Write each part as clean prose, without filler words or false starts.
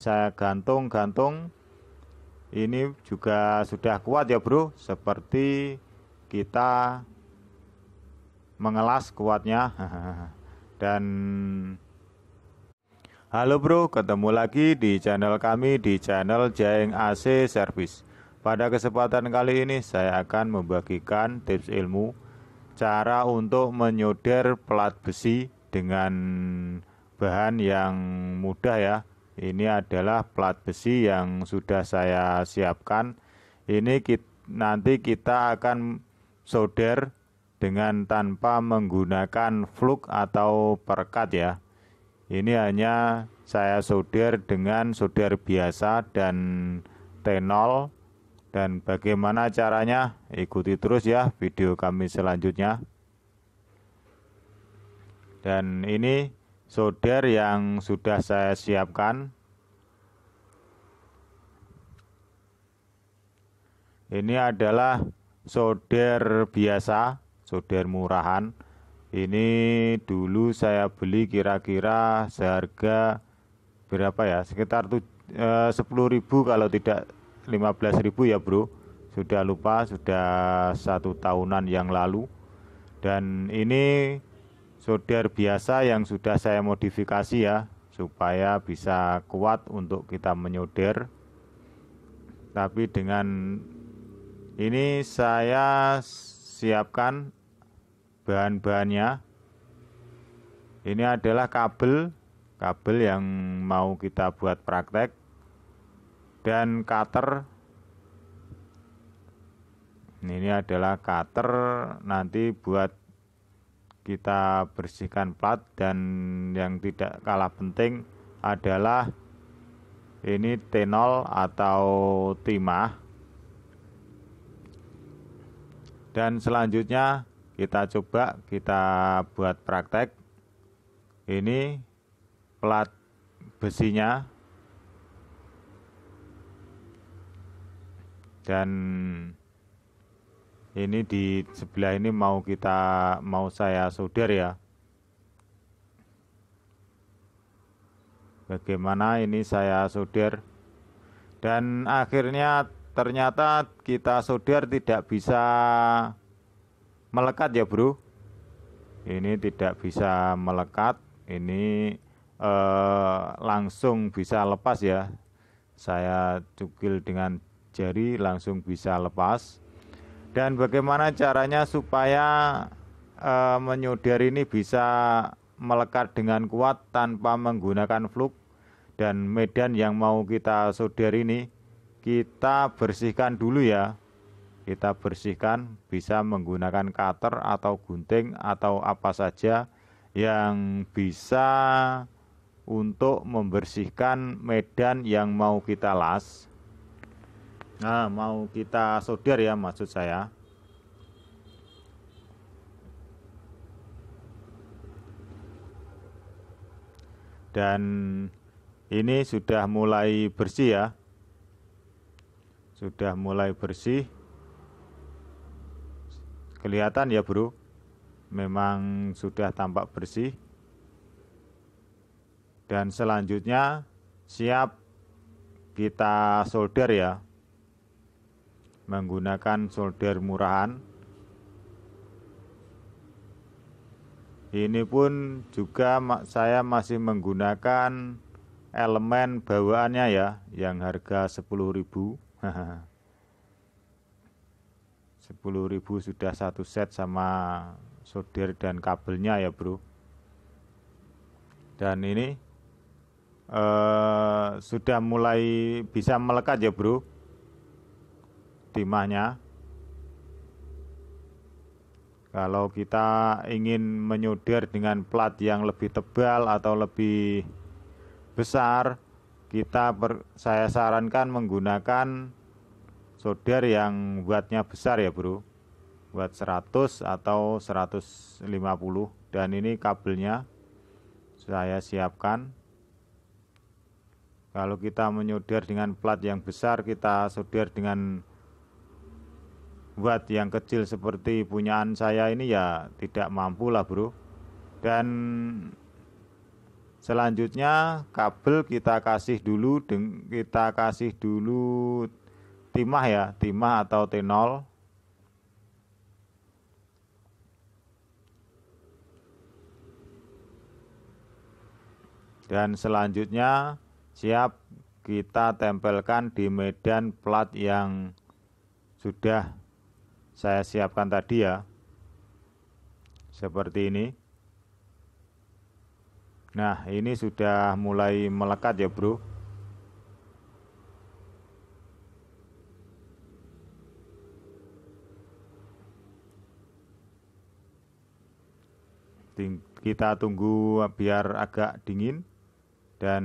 saya gantung ini juga sudah kuat ya bro, seperti kita mengelas kuatnya. Dan halo bro, ketemu lagi di channel kami, di channel Jaeng AC Service. Pada kesempatan kali ini saya akan membagikan tips ilmu cara untuk menyolder plat besi dengan bahan yang mudah ya. Ini adalah plat besi yang sudah saya siapkan. Ini nanti kita akan solder dengan tanpa menggunakan flux atau perekat ya. Ini hanya saya solder dengan solder biasa dan T0. Dan bagaimana caranya? Ikuti terus ya video kami selanjutnya. Dan ini solder yang sudah saya siapkan. Ini adalah solder biasa, solder murahan. Ini dulu saya beli kira-kira seharga berapa ya? Sekitar 10.000 kalau tidak 15.000 ya bro. Sudah lupa, sudah 1 tahunan yang lalu. Dan ini solder biasa yang sudah saya modifikasi ya, supaya bisa kuat untuk kita menyolder. Tapi dengan ini saya siapkan bahan-bahannya. Ini adalah kabel yang mau kita buat praktek, dan cutter. Ini adalah cutter nanti buat kita bersihkan plat. Dan yang tidak kalah penting adalah ini T0 atau timah. Dan selanjutnya kita coba kita buat praktek. Ini plat besinya, dan ini di sebelah ini mau saya solder ya. Bagaimana ini saya solder, dan akhirnya ternyata kita solder tidak bisa melekat ya bro. Ini tidak bisa melekat, ini langsung bisa lepas ya. Saya cukil dengan jari langsung bisa lepas. Dan bagaimana caranya supaya menyolder ini bisa melekat dengan kuat tanpa menggunakan flux. Dan medan yang mau kita solder ini kita bersihkan dulu ya. Kita bersihkan, bisa menggunakan cutter atau gunting atau apa saja yang bisa untuk membersihkan medan yang mau kita las. Nah, mau kita solder ya maksud saya. Dan ini sudah mulai bersih ya. Sudah mulai bersih. Kelihatan ya bro, memang sudah tampak bersih. Dan selanjutnya siap kita solder ya, menggunakan solder murahan. Ini pun juga saya masih menggunakan elemen bawaannya ya, yang harga 10.000. 10.000 sudah satu set sama solder dan kabelnya ya bro. Dan ini sudah mulai bisa melekat ya bro timahnya. Kalau kita ingin menyolder dengan plat yang lebih tebal atau lebih besar, saya sarankan menggunakan solder yang wattnya besar ya bro, watt 100 atau 150. Dan ini kabelnya saya siapkan. Kalau kita menyolder dengan plat yang besar, kita solder dengan watt yang kecil seperti punyaan saya ini ya tidak mampu lah bro. Dan Selanjutnya kabel kita kasih dulu timah ya, timah atau T0. Dan selanjutnya siap kita tempelkan di medan plat yang sudah saya siapkan tadi ya, seperti ini. Nah, ini sudah mulai melekat ya bro. Kita tunggu biar agak dingin. Dan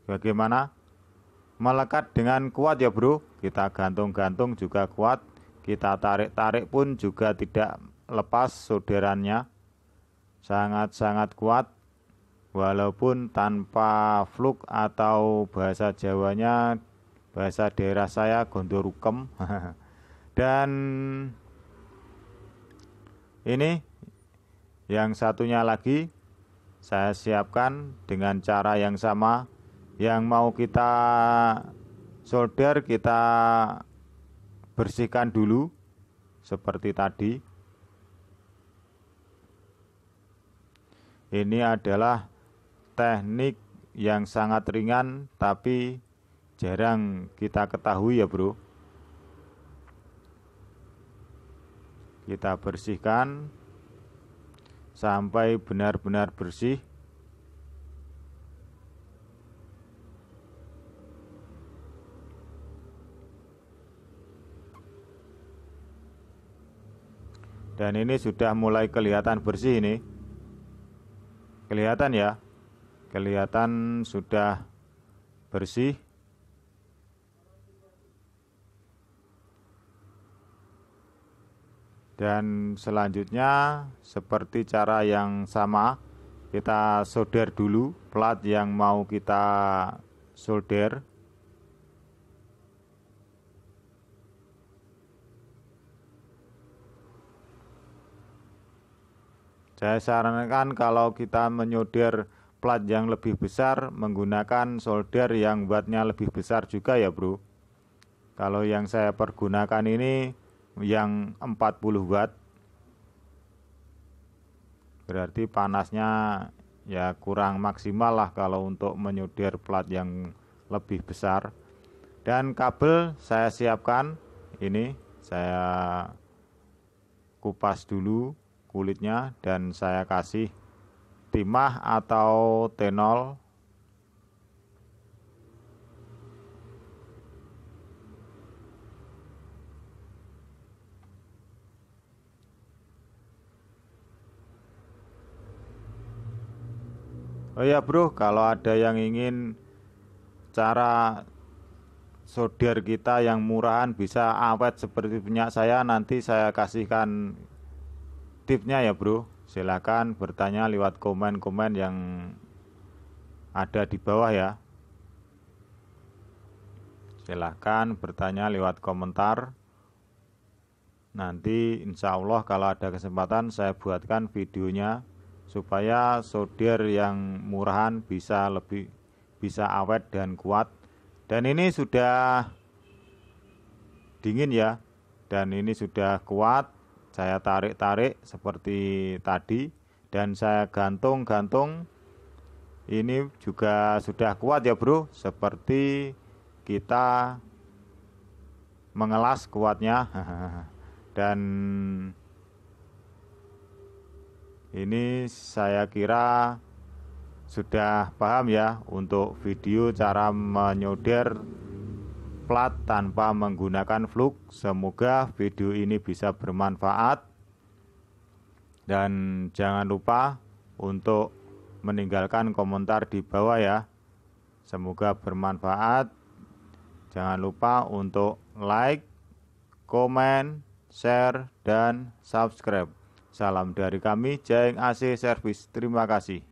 bagaimana? Melekat dengan kuat ya bro. Kita gantung-gantung juga kuat. Kita tarik-tarik pun juga tidak lepas solderannya. Sangat-sangat kuat. Walaupun tanpa fluk atau bahasa Jawanya, bahasa daerah saya gondorukem. Dan ini yang satunya lagi saya siapkan dengan cara yang sama. Yang mau kita solder kita bersihkan dulu seperti tadi. Ini adalah teknik yang sangat ringan tapi jarang kita ketahui ya bro. Kita bersihkan sampai benar-benar bersih. Dan ini sudah mulai kelihatan bersih ini. Kelihatan ya. Kelihatan sudah bersih. Dan selanjutnya seperti cara yang sama, kita solder dulu plat yang mau kita solder. Saya sarankan kalau kita menyolder plat yang lebih besar menggunakan solder yang wattnya lebih besar juga ya bro. Kalau yang saya pergunakan ini yang 40 watt, berarti panasnya ya kurang maksimal lah kalau untuk menyolder plat yang lebih besar. Dan kabel saya siapkan, ini saya kupas dulu kulitnya dan saya kasih timah atau T0. Oh ya bro, kalau ada yang ingin cara solder kita yang murahan bisa awet seperti punya saya, nanti saya kasihkan tipsnya ya bro. Silakan bertanya lewat komen-komen yang ada di bawah ya. Silakan bertanya lewat komentar. Nanti insya Allah kalau ada kesempatan saya buatkan videonya supaya solder yang murahan bisa awet dan kuat. Dan ini sudah dingin ya, dan ini sudah kuat. Saya tarik-tarik seperti tadi dan saya gantung-gantung. Ini juga sudah kuat ya bro, seperti kita mengelas kuatnya. Dan ini saya kira sudah paham ya untuk video cara menyolder plat tanpa menggunakan fluk. Semoga video ini bisa bermanfaat. Dan jangan lupa untuk meninggalkan komentar di bawah ya. Semoga bermanfaat. Jangan lupa untuk like, komen, share, dan subscribe. Salam dari kami, Jayeng AC Service. Terima kasih.